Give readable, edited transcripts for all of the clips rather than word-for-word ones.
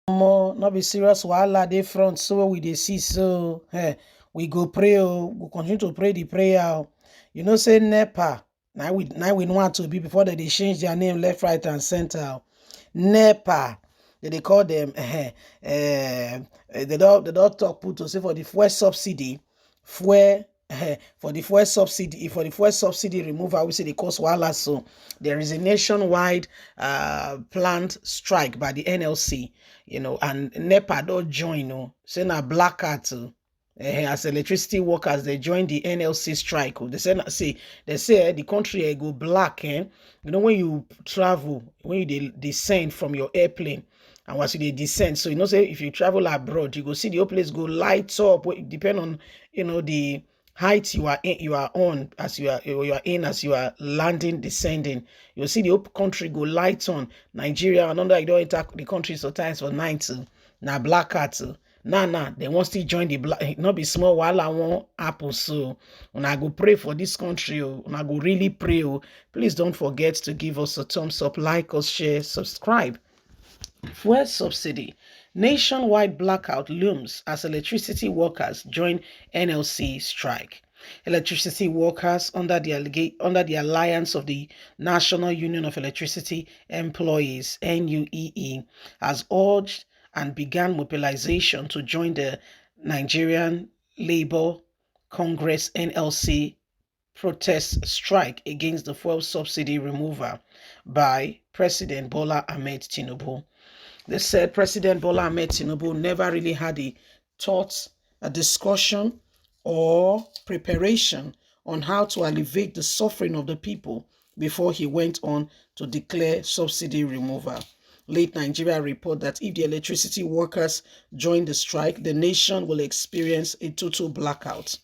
More not be serious wahala dey front so we dey see so we go pray we continue to pray the prayer. You know say NEPA now we know how to be before they change their name left, right and center. NEPA they call them they don't talk put to say for the fuel subsidy for the fuel subsidy removal, we say the cost wahala. So there is a nationwide planned strike by the NLC, and NEPA don't join, say na Blackout. As electricity workers, they join the NLC strike. They say the country go black. When you travel, when you descend from your airplane, and once you descend, so say if you travel abroad, you go see the whole place go light up. Depend on the height you are on as you are landing, descending. You'll see the whole country go light on. Nigeria and under you don't enter the country sometimes for night. Now Blackout. Nah, they want to join the black, not be small while I want Apple. So when I go pray for this country, when I go really pray, please don't forget to give us a thumbs up, like us, share, subscribe. Fuel subsidy. Nationwide blackout looms as electricity workers join NLC strike. Electricity workers under the Alliance of the National Union of Electricity Employees (NUEE) has urged and began mobilization to join the Nigerian Labour Congress (NLC) protest strike against the fuel subsidy removal by President Bola Ahmed Tinubu. They said President Bola Ahmed Tinubu never really had a thought, a discussion, or preparation on how to alleviate the suffering of the people before he went on to declare subsidy removal. Late Nigeria report that if the electricity workers join the strike, the nation will experience a total blackout.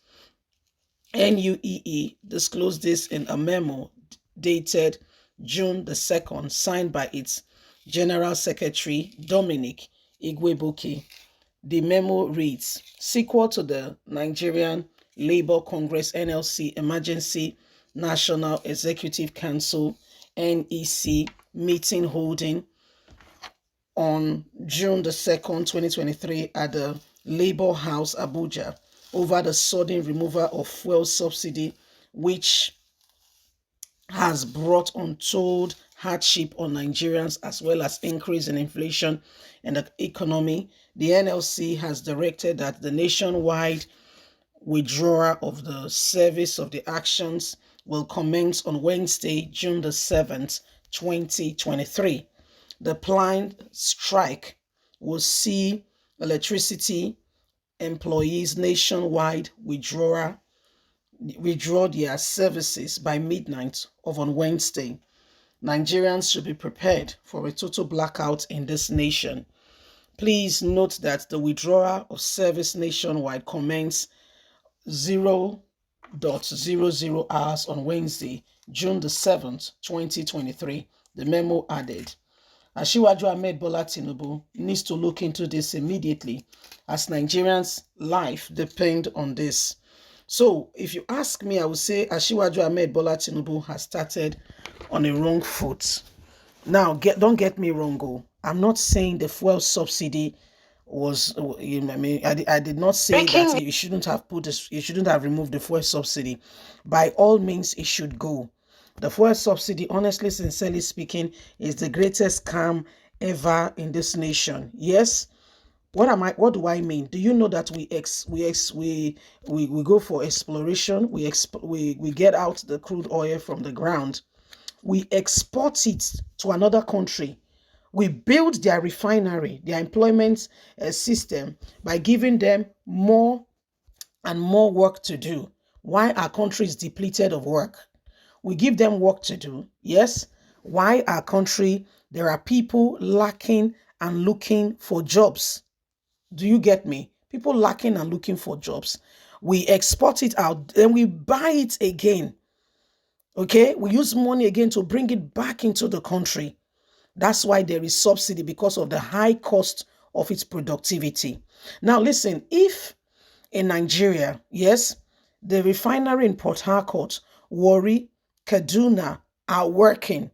NUEE disclosed this in a memo dated June the 2nd, signed by its General Secretary Dominic Igwebuki. The memo reads, sequel to the Nigerian Labour Congress (NLC) Emergency National Executive Council (NEC) meeting holding on June the 2nd, 2023 at the Labour House, Abuja, over the sudden removal of fuel subsidy, which has brought untold hardship on Nigerians as well as increase in inflation in the economy. The NLC has directed that the nationwide withdrawal of the service of the actions will commence on Wednesday, June the 7th, 2023. The planned strike will see electricity employees nationwide withdraw their services by midnight of on Wednesday. Nigerians should be prepared for a total blackout in this nation. Please note that the withdrawal of service nationwide commences 0:00 hours on Wednesday, June the 7th, 2023. The memo added. Asiwaju Ahmed Bola Tinubu needs to look into this immediately as Nigerians' life depend on this. So, if you ask me, I would say Asiwaju Ahmed Bola Tinubu has started on a wrong foot. Now, don't get me wrong. I'm not saying the fuel subsidy was, I did not say that you shouldn't have removed the fuel subsidy. By all means, it should go. The fuel subsidy, honestly, sincerely speaking, is the greatest scam ever in this nation. Yes. What do I mean? Do you know that we go for exploration? We get out the crude oil from the ground. We export it to another country. We build their refinery, their employment system by giving them more and more work to do. Why our country is depleted of work? We give them work to do. Yes. Why our country, there are people lacking and looking for jobs. Do you get me? People lacking and looking for jobs. We export it out, then we buy it again. Okay? We use money again to bring it back into the country. That's why there is subsidy, because of the high cost of its productivity. Now listen, if in Nigeria, yes, the refinery in Port Harcourt, Warri, Kaduna are working,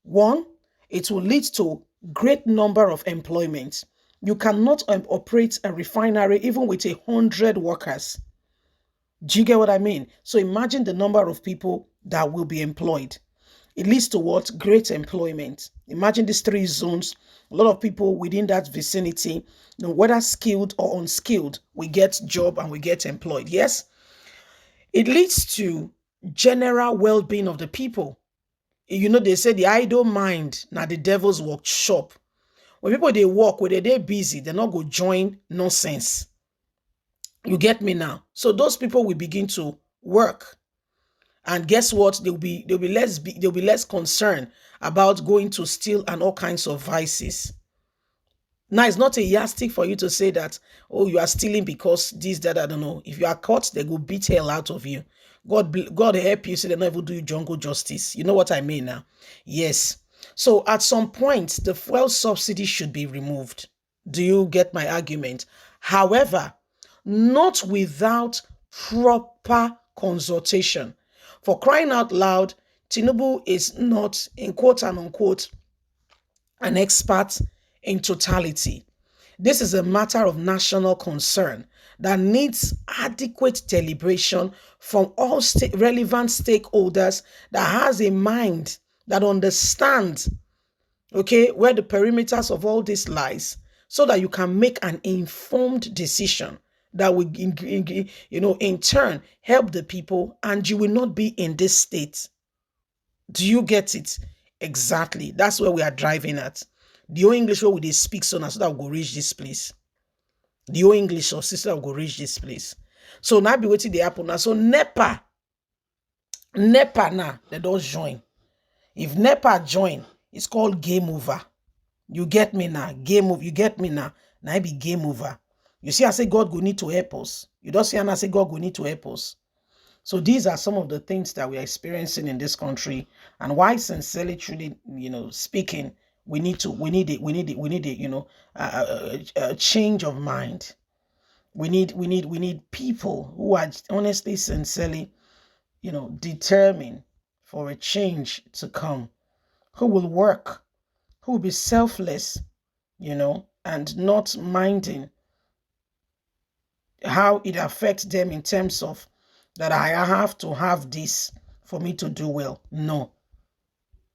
one, it will lead to great number of employment, You cannot operate a refinery even with 100 workers. Do you get what I mean? So imagine the number of people that will be employed. It leads to what? Great employment. Imagine these 3 zones. A lot of people within that vicinity, whether skilled or unskilled, we get job and we get employed. Yes, it leads to general well-being of the people. They say the idle mind, now the devil's workshop. When people they work, when they're busy, they're not going to join nonsense. You get me now? So those people will begin to work. And guess what? They'll be less concerned about going to steal and all kinds of vices. Now, it's not a yardstick for you to say that, oh, you are stealing because this, that, I don't know. If you are caught, they will beat hell out of you. God help you so they never do you jungle justice. You know what I mean now? Yes. So at some point, the fuel subsidy should be removed. Do you get my argument? However, not without proper consultation. For crying out loud, Tinubu is not, in quote and unquote, an expert in totality. This is a matter of national concern that needs adequate deliberation from all relevant stakeholders that has a mind that understands, okay, where the perimeters of all this lies, so that you can make an informed decision that will, in turn, help the people, and you will not be in this state. Do you get it? Exactly. That's where we are driving at. The old English where they speak so now, so that we'll go reach this place. The old English or sister will go reach this place. So now be waiting the happen now. So NEPA now, they don't join. If NEPA join, it's called game over. You get me now? Game over. You get me now? Now it be game over. You see, I say God will need to help us. You don't see, and I say God will need to help us. So these are some of the things that we are experiencing in this country, and why, sincerely, truly, speaking, we need a change of mind. We need people who are honestly, sincerely, determined for a change to come, who will work, who will be selfless, and not minding how it affects them in terms of that I have to have this for me to do well. No.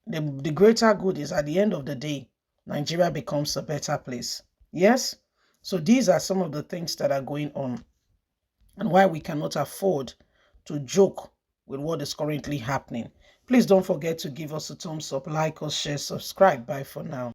The greater good is at the end of the day, Nigeria becomes a better place. Yes? So these are some of the things that are going on and why we cannot afford to joke with what is currently happening. Please don't forget to give us a thumbs up, like us, share, subscribe. Bye for now.